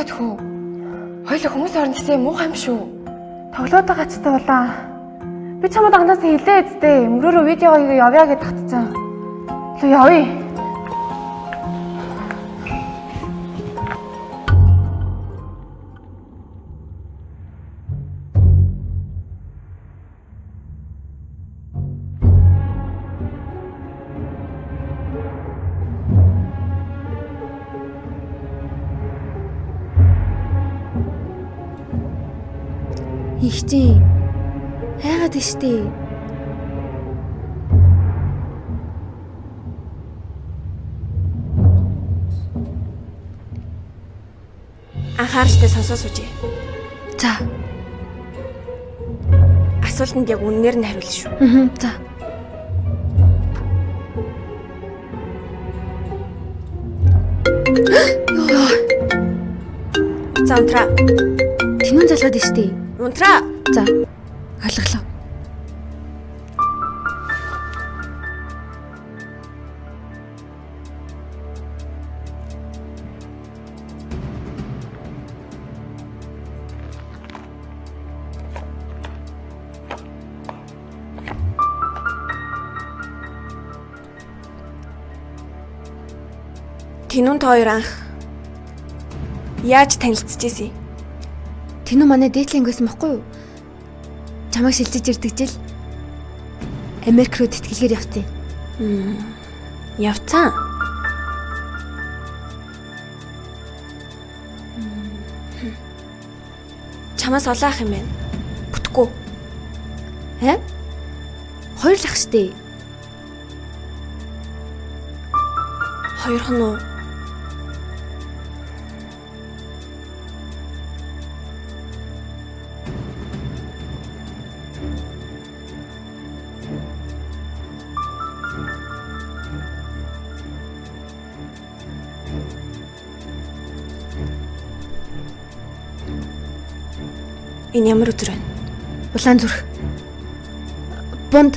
яадах вэ? Хоёул хүмүүс орон гэсэн муухай юм шүү. Тоглоод байгаа ч та болоо. Би чамд анхаас хэлээ эцтэй. Мөрөөрөө видео явъя гэж татчихсан. Лөө явъя. Ихтэй. Хайгаад штий. Анхаарчтай сонсоо суужээ. За. Асуултанд яг үнээр нь хариулна шүү. За. За унтраа. Тэнүүн залгаад штий. Унтраа. За. Алгалаа. Тэнүүн хоёр анх яаж танилцчихжээ? Тэнүү манай дээдлийн байсан байхгүй юу? Чамайг шилжиж ирдэг жил Америк руу тэтгэлгээр явцیں۔ Явцсан. Чамаас олоох юм байна. Бүтэхгүй. Хоёр л ах штий. Хоёрхан уу? Энэ ямар өдөр вэ? Улаан зүрх. Бонд.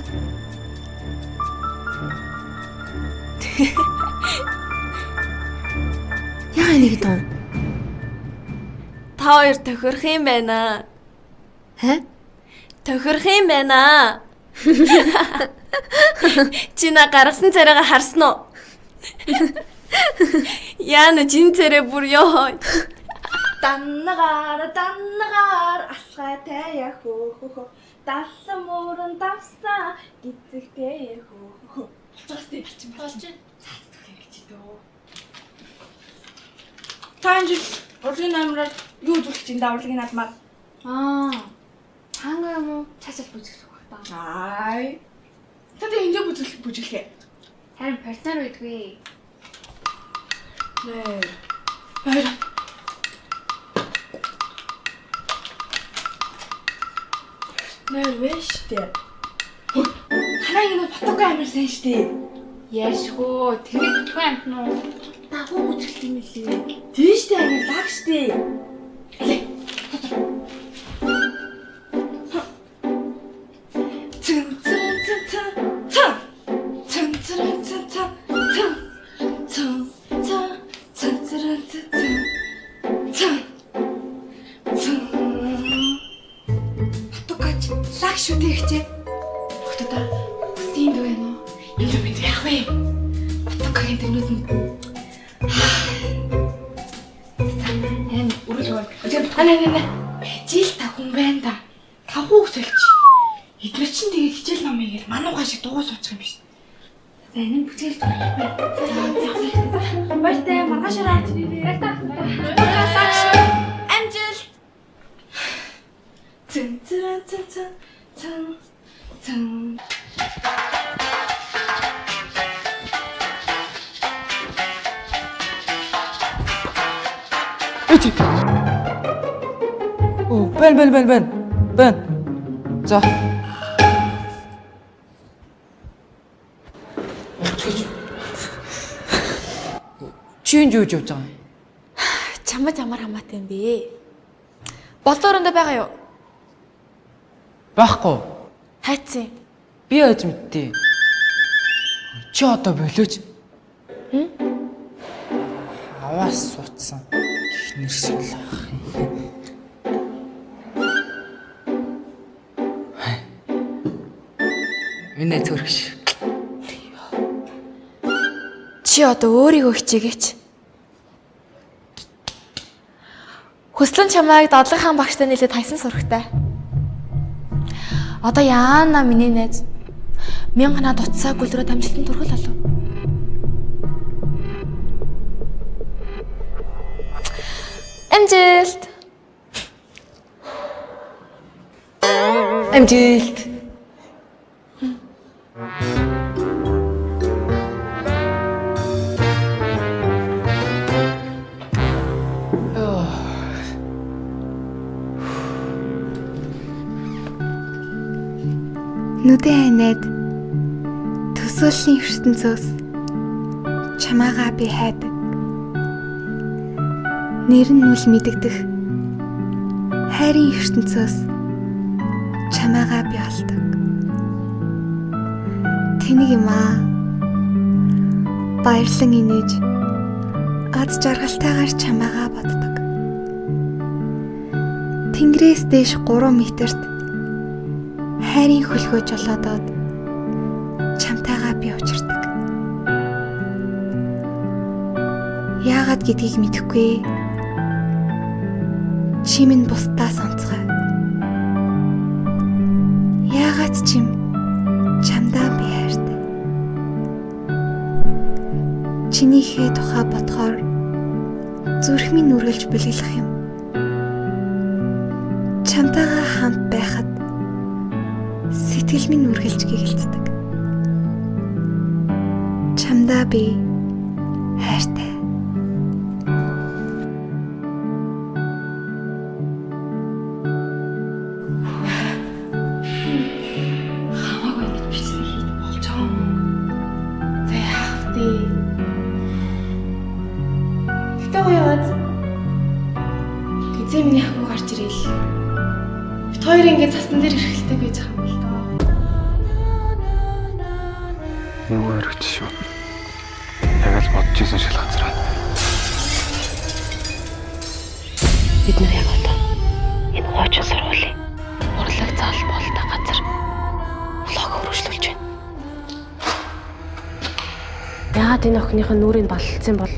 Яа нэг доо. Та хоёр тохирох юм байна. Тохирох юм байна. Чи на гаргасан царайгаа харсан уу? Яна чин царай бүр ёо. Даннагаар алхайтай яхөө. Даллан мөрөн давсан гизэгтэй яхөө. Болчихсон юм болж байна. Цаацдаг юм гэж дөө. Таанж урын амраар юу зүрх чинь даврлагын наадмаар. Цаанга юм уу? Чачаад бүжиглэх байх та. Ай. Тэд эндээ бүжиглэхээ. Харин партнер байдгүй. Нэ. Баяр. Нэр вэштэй. Ханаа энэ фотографи амар сайн штэ. Яашгүй. Тэр бүтлгүй амт нь дагуу бүжиглэх юм лээ. Тийштэй амар лаг штэ. Шүү тэгчээ. Хотодоо стинд байна уу? Энд бид яах вэ? Фотокагийн дэмнүүд нь. Үрэл бол. Жил та хүн байна да. Тавхууг сольч. Эдгээр чинь тэгээд хичээл номыг ир мануугаа шиг дуу суучих юм биш. За энэ бүжиглэж байгаа. Баяртай маргаашаа авч ирээ. Амжилт. Цэн. Эти. Оо, бэн. За. Чи энэ юу явж байгаа юм? Чамд ямар хамаатай юм бэ? Болоорондоо байгаа юу? Байхгүй. Хайцсан. Би яаж мэдтий? Чи одоо болооч. Аваас суудсан. Нэршил. Минь зүрхш. Чи одоо өөрийгөө хичээгээч. Хүслэн чамайг Дадлаг хаан багштай нийлээд хайсан сурагтай. Одоо яана миний найз 1000 наад утсаа гүлрөө дамжилтанд тургал болов. Амжилт. Амжилт. Нүдэн айнад төсөөллийн ертөнцөөс чамаагаа би хайдаг. Нэр нь үл мэдэгдэх хайрын ертөнцөөс чамаагаа би олдог. Тэнийг юм аа. Баярлан инээж аз жаргалтайгаар чамаагаа боддог. Тэнгэрээс дээш 3 метрт хайрын хөлгөө жолоодод чамтайгаа би учирдаг. Яагаад гэдгийг мэдэхгүй. Чи минь бусдаас онцгой. Яагаад ч юм чамдаа би хайртай. Чинийхээ тухай бодохоор зүрх минь үргэлж бэлгэлэх юм. Чамтайгаа хамт байхад сэтгэл минь үргэлж гэгэлцдэг. Чамдаа би хайртай. Хамаагүй ингэж бичлэг хийж болж байгаа юм. Тэ яах вэ? Гэтэ гоёод. Тэзээ миний хахуу гарч ирэл. Бид хоёр ингэ цасн дээр ирэхэлтэй байж байгаа юм л доо. Юу яригч шүү. Яг л бодож исэн шил газар байна. Бид нар яг одоо энэ хуучин сургуулийн урлаг заал болтой газар лого хөрвүүлж байна. Яагаад энэ охиныхын нүрийг баллцсан бол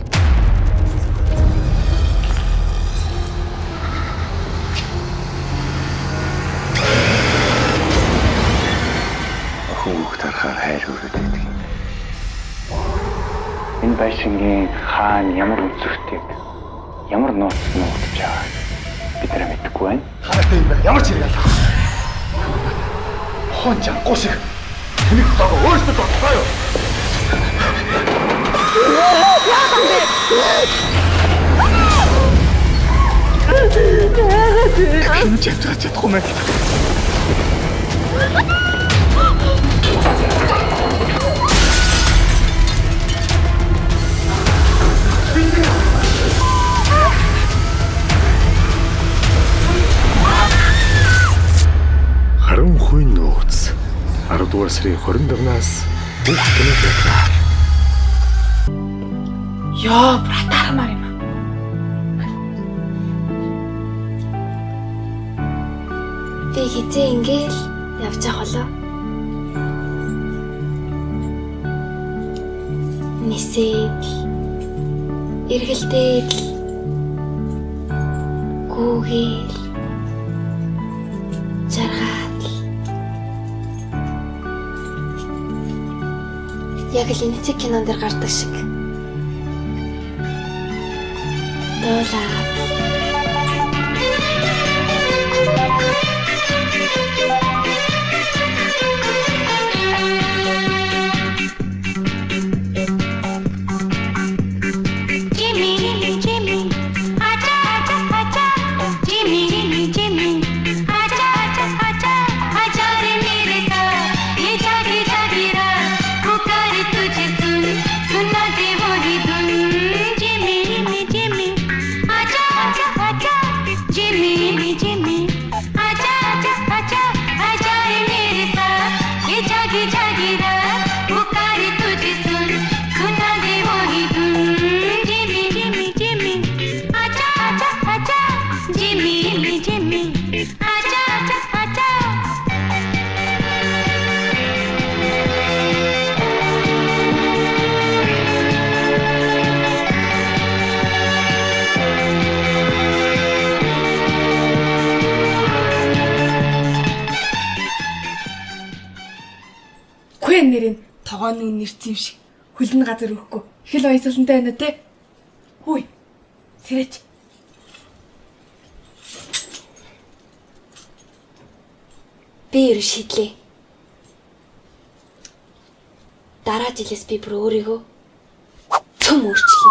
Хөөг тарахаар хайр хүрээд байдаг юм. Энэ байшингийн хаан ямар үзэгтэйг ямар нууц нуугдж байгааг бид нэр мэдэхгүй байна. Хаатай юм бэ? Ямар ч хэрэг ялах. Хон жангуу шиг тэнэг дог өөрсдөө тогтоо юу? Хин чавчаач чадахгүй мэн. Харин хүйн нууц 10 дугаар сарын 25-наас бүх кино театраар. Яа, братармаар юм. Би хизээ ингээл явж байгаа болоо. Нисээд эргэлдээд гүүгээл жаргаад яг л энэ кинон дээр гардаг шиг дуулаад आजा आजा нэрийн тогоон нүн нэрсэн юм шиг хөлн газар өгөхгүй. Их л баясгалантай байна те. Хүй. Сэрэч. Би ер шийдлээ. Дараа жилээс би бүр өөрийгөө цөм өөрчлөе.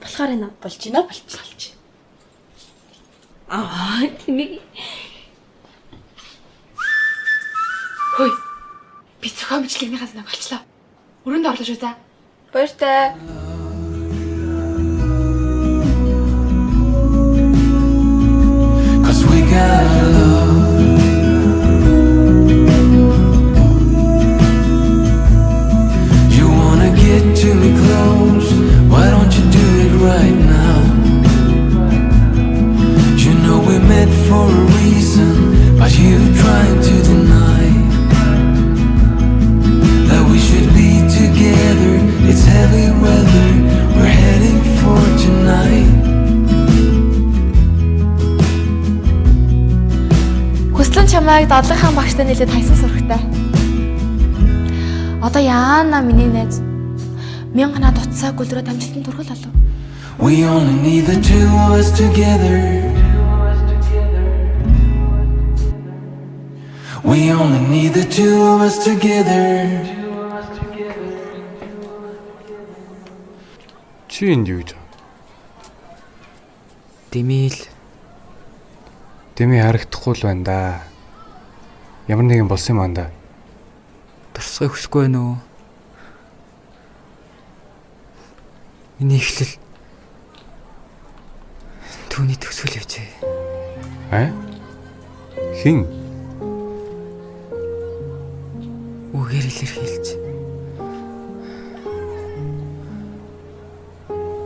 Болохоор энэ болж байна болчих. Тэмээ. Хөөе. Би зохион бичлэгнийхаа санааг олчлоо. Өрөөнд орлоо шүү за. Баяртай. Cause we got love. You wanna get to me close. Why don't you do it right now? You know we met for a reason, but you trying to deny that we should be together. It's heavy weather, we're heading for tonight. Хүслэн чамайг Додлогын багштай нийлээд хайсан сурагтай. Одоо яана миний найз. 1000 наад утсаа гөлрөө дамжуултан тургал болов. We only need the two of us together. We only need the two of us together. Чи энд юу гэж? Дэмий харагдахгүй л байна да. Ямар нэгэн болсон юм аа да. Дурсахыг хүсэхгүй байна уу? Миний эхлэл түүний төсөөл явжээ. Хин? Үгээр илэрхийлж.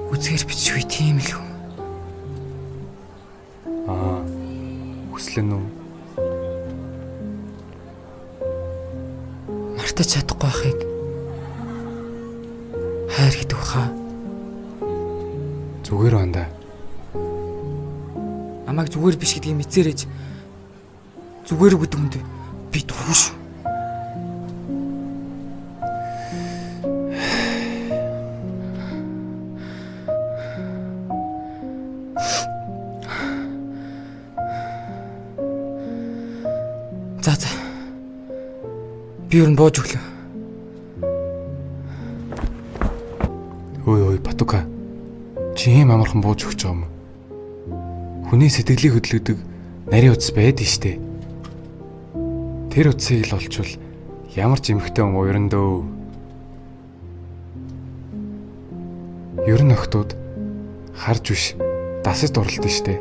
Үзгээр бичгүй тийм л хүн. Хүслэн үү? Мартаж чадахгүй байхыг хайр гэдэг хаа. Зүгээр байна да. Намайг зүгээр биш гэдгийг мэдсээрэж зүгээр гэдэг хүнд би дургүй шүү. За. Би юу н бууж өглөө. Ой Батука. Чи ийм амархан бууж өгч байгаа юм. Хүний сэтгэлийг хөдөлгдөг нарийн утас байдаг штэ. Тэр утсыг л олчвол ямар ч эмхтэй юм ууран дөө. Ер нь охтууд харж биш дасаж дурлалт штэ.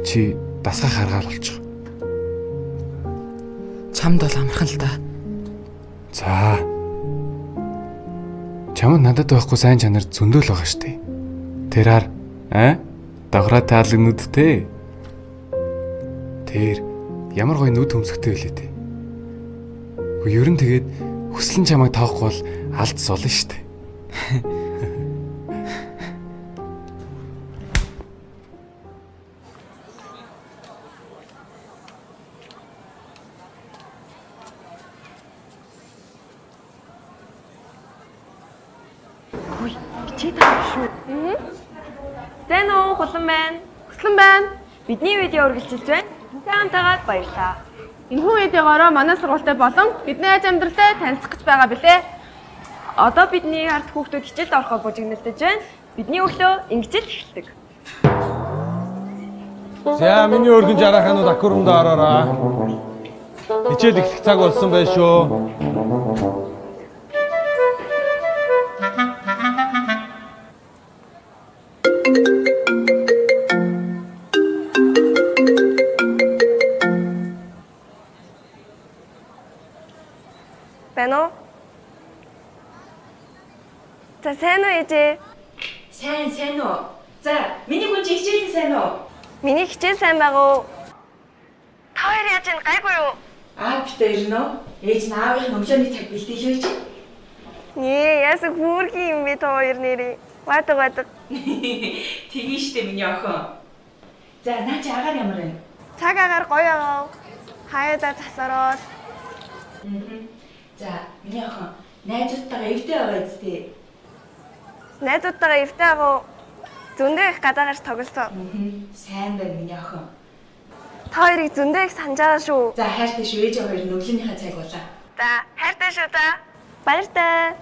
Чи дасгаа харгаал болчих. Чамд бол амархан л да. За. Чамд надад байхгүй сайн чанар зөндөөл байгаа штэ. Тэраар давхраа таалгнуудтэй. Тэр ямар гоё нүд хөмсгтэй байлээ те. Ер нь тэгээд хүслэн чамайг таахгүй бол алдс болно штэ. Сайн уу, хулан байна. Хүслэн байна. Бидний видео үргэлжилж байна. Таантайгаад баярлалаа. Энэхүү видеогоороо манай сургуультай болон бидний аж амьдралтай танилцах гэж байгаа билээ. Одоо бидний ард хүүхдүүд хичээлд орохоор бужигнэлдэж байна. Бидний өглөө ингэжэл эхэлдэг. За миний өргөн жараханууд аквариумд ороорой. Хичээл эхлэх цаг болсон байх шүү. Байна уу? За сайн уу ээжээ? Сайн уу? За миний хүн чи хичээл сайн уу? Миний хичээл сайн байгаа уу? Та хоёр яаж ин гайгүй юу? битээ ирнэ үү? Ээж нь аавынх нь өглөөний цаг бэлтээлээ чи. Яасан хүүргийн юм бэ та хоёр нэрээ. Баадаг. Тэгин штэ миний охин. За наа чи агаар ямар вэ? Цаг агаар гоё аа. Хаяада засараад. За миний охин найзуудтайгаа эвдээ байгаа зү. Найзуудтайгаа эвтэй агуу зөндөө их гадаагаарч тоглосон. Сайн байна миний охин. Та хоёрыг зөндөө их санаж байгаа шүү. За хайртай шүү ээж хоёр нь өглөөнийхөө цаг болоо. За хайртай шүү та. Баяртай.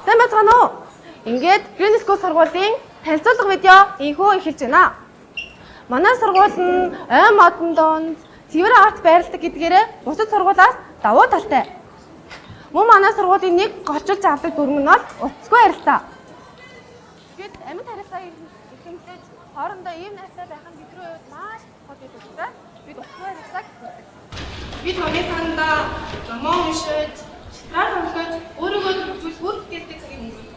Сайн байцгаана уу? Ингээд UNESCO сургуулийн танилцуулга видео инхүү эхэлж байна. Манай сургууль нь ой модон донд цэвэр арт байрладаг гэдгээрээ бусад сургуулиас давуу талтай. Мөн манай сургуулийн нэг голчилж авдаг дүрм нь бол утасгүй ярилцаа. Бид амьд харилцааг эрхэмлэж хоорондоо ийм найртай байх нь бидний хувьд маш гол гэдэг учраас бид утасгүй ярилцааг хийдэг. Бид хоёрын сандаа роман уншиж, шитрал уншиж, өөрийгөө төвлөрүүлж бүр гэлдэг цагийг өнгөрүүлдэг.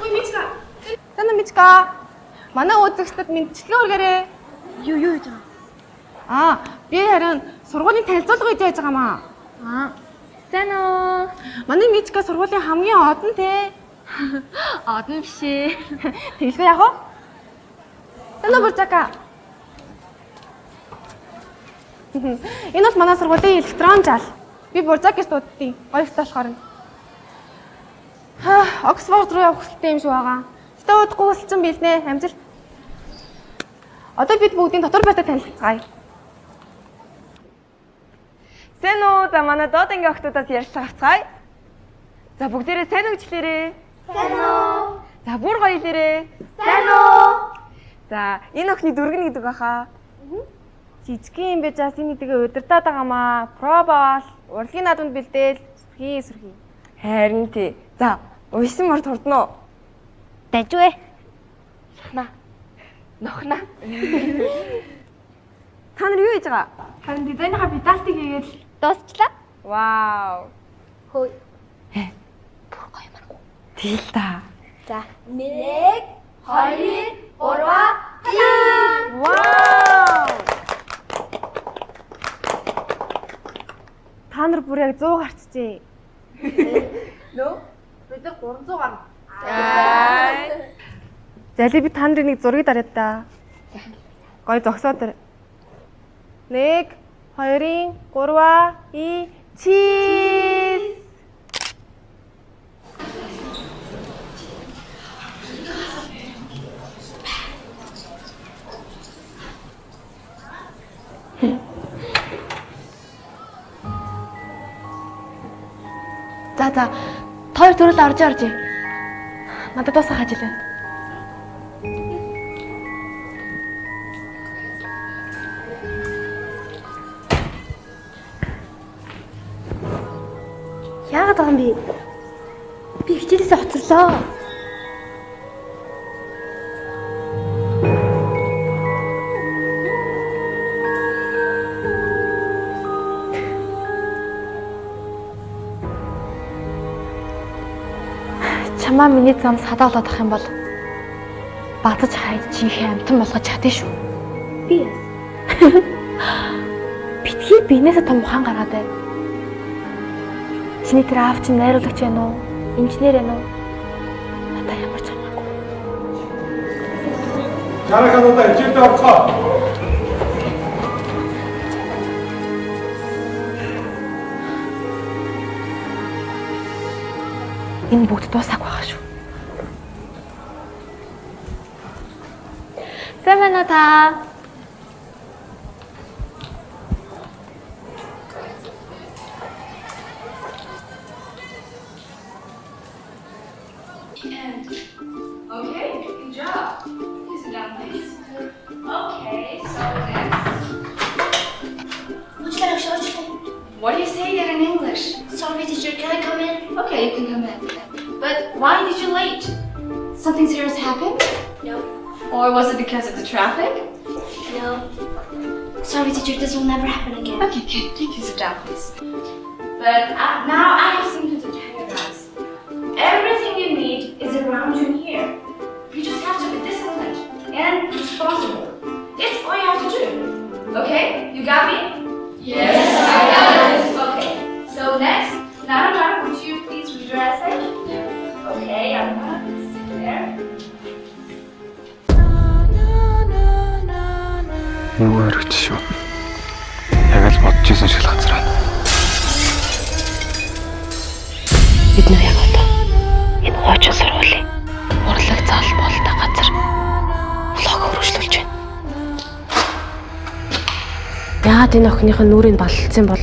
Ой Мичка. Тана Мичка. Манай үзэгчдэд мэдчилгээ өргөөрэй. Юу гэж байгаа? Би харин сургуулийн танилцуулга хийж байгаа маа. Сайн уу? Манай Мичка сургуулийн хамгийн одон те. Одон биш ээ. Тэглэв яах вэ? Тана Буржака. Энэ бол манай сургуулийн электрон жал. Би Буржакээс дууддیں۔ Гоёстой болохоор. Оксфорд руу явах хэрэгтэй юм шиг байгаа. Гэтэ удахгүй хүсэлцэн билнэ. Амжилт. Одоо бид бүгдийн дотор байртай танилцгаая. Сайн уу? За манай доодангийн охтуудаас ярилцлага авцгаая. За бүгдээрээ сайн уу гэж хэлээрээ. Сайн уу? За бүр гоё хэлээрээ. Сайн уу? За энэ охины дүргэн гэдэг баха. Жижигхэн юм байж бас энэ нэгээ удирдаад байгаамаа. Пробаал, урлагийн наадамд бэлдээл, сүрхий. Харин тий. За уйсан морд хурдноо. Дажгүй. Нохна. Та нар юу хийж байгаа? Харин дизайныхаа педалтыг хийгээл Дуусчлаа. Вау. Хөөе. Бүр гоё маргу. Тэгэл та. За. 1 2 3 Вау. та нар бүр яг 100 гарчжээ. Нөө бид 300 гарна. Зали би та нарын нэг зургийг дараад та. Гоё зогсоод тэр. 1 2 3 чиз. За тоор төрөл орж. Надад дуусах ажил байна. Яагаад байгаа юм бэ? Би хичээлээсээ хоцорлоо. Чамаа миний зам садаалаад ах юм бол бадаж хайж чихээ амтан болгож чадсан шүү. Би Битгий бинээсээ том ухаан гаргаад бай. Чиний тэр аав чинь найруулагч байна уу? Инженер байна уу? Надаа ямар ч хамаагүй. Жарахануудаа хичээлдээ орцгоо. Энэ бүгд дуусах байгаа шүү. Сайн байна уу та? Okay, good job. Please sit down, please. Okay, so next. What do you say that in English? Sorry teacher, can I come in? Okay, you can come in. But why did you late? Something serious happened? No. Or was it because of the traffic? No. Sorry, teacher, this will never happen again. Okay, good. Thank you. Sit down, please. But now I have something to tell you guys. Everything you need is around you in here. You just have to be disciplined and responsible. It's all you have to do. Okay? You got me? Yes, I got it. Okay. So next, Nara, would you please read your essay? Okay, I'm gonna sit there. Муу өргөж шүү. Яг л бодож исэн шиг газар байна. Бид нар яг одоо энэ хуучин сургуулийн урлаг зал болтой газар лого хөрвүүлж байна. Яагаад энэ охиных нь нүрийг баллцсан бол?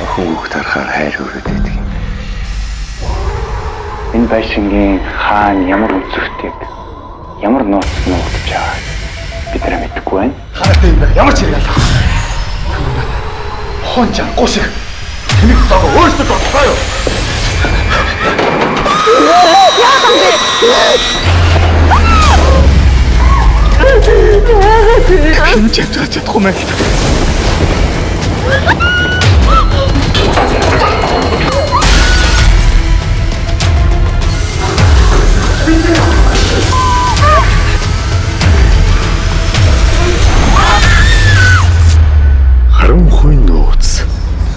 Охин хүүхд харахаар хайр хүрээд байдаг юм. Энэ байшингийн хаана ямар үзэгтэйг ямар нууц нуугдж байгааг бид нэ мэдэхгүй байна. Хаатай юм бэ? Ямар ч хэрэг алга. Хон чангуу шиг тэнэг дог өөрсдөө бодлоо юу? Хин чадахгүй мэн. Харин хүн нууц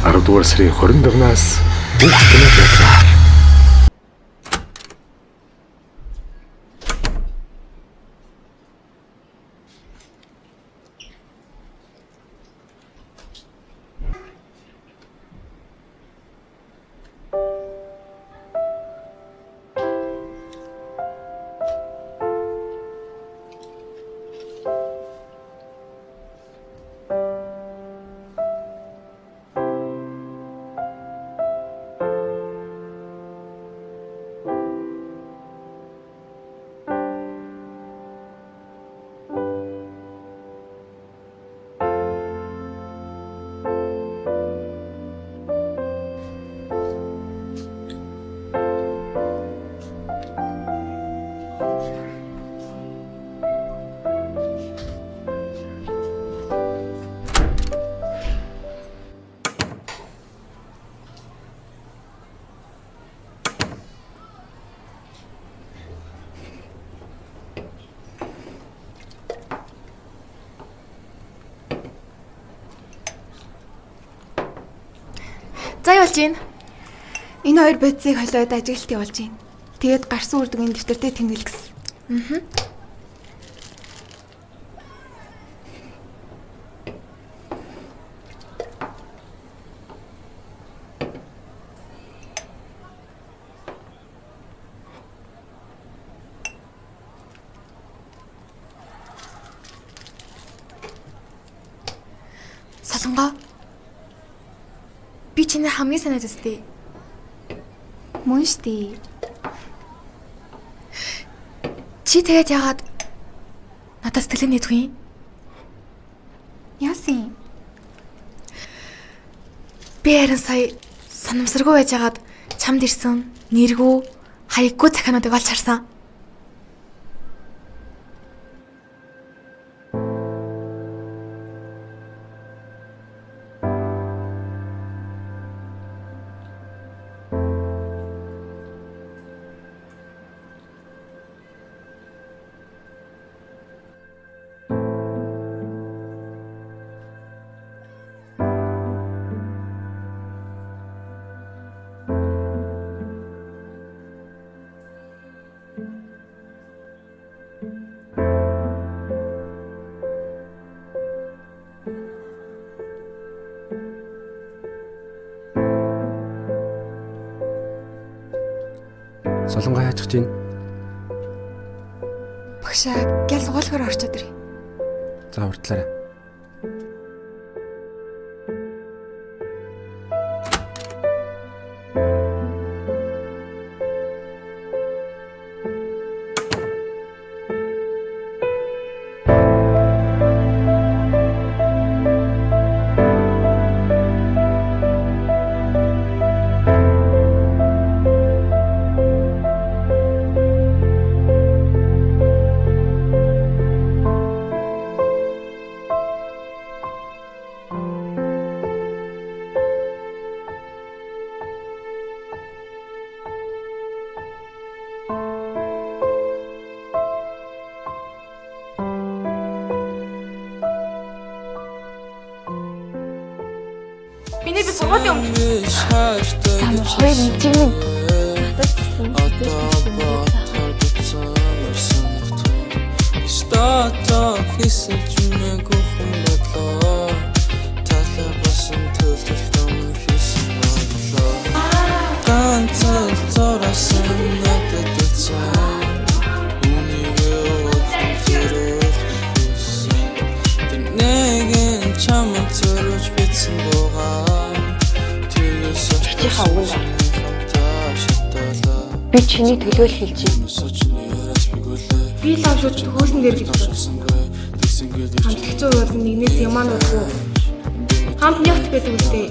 10 дугаар сарын 25-наас бүх кинотеатраар За явуулж гин. Энэ хоёр бодисыг холиод ажилт явуулж гин. Тэгээд гарсан үр дүнгийн дэвтэртэй тэмдэглэл гэсэн. Солонгоо. Би чиний хамгийн санаад үстэй. Мөн штий. Чи тэгээд яагаад надад сэтгэлээ нийтгүй юм? Яасан? Би харин сая санамсаргүй байжгаад чамд ирсэн нэргүү хаяггүй захиануудыг олж харсан. Солонгоо яаж гэж байна? Багшаа гял сугаалгаар орчод ирээ. За урдлаарай. Сургуулийн өмнө Сам хоёр мижиг минь надад гэсэн. Стата хийсэж мэгүү хүмүүлээ талбасан төлөвлөм хийсэн болоо ганцхан зурасан надад цаа үнийгээ өчтөрөөсөн тэнэгэн чамд зөрөж битсэн дуугаа тэгээс Чихээ өгнө. Би чиний төлөөл хэлж юм. Би лав шууд хөөсөн дээр гэж байна. Хамт хэцүү бол нэгнээс ямаа нутгүй. Хамт нягт байдаг үстэй.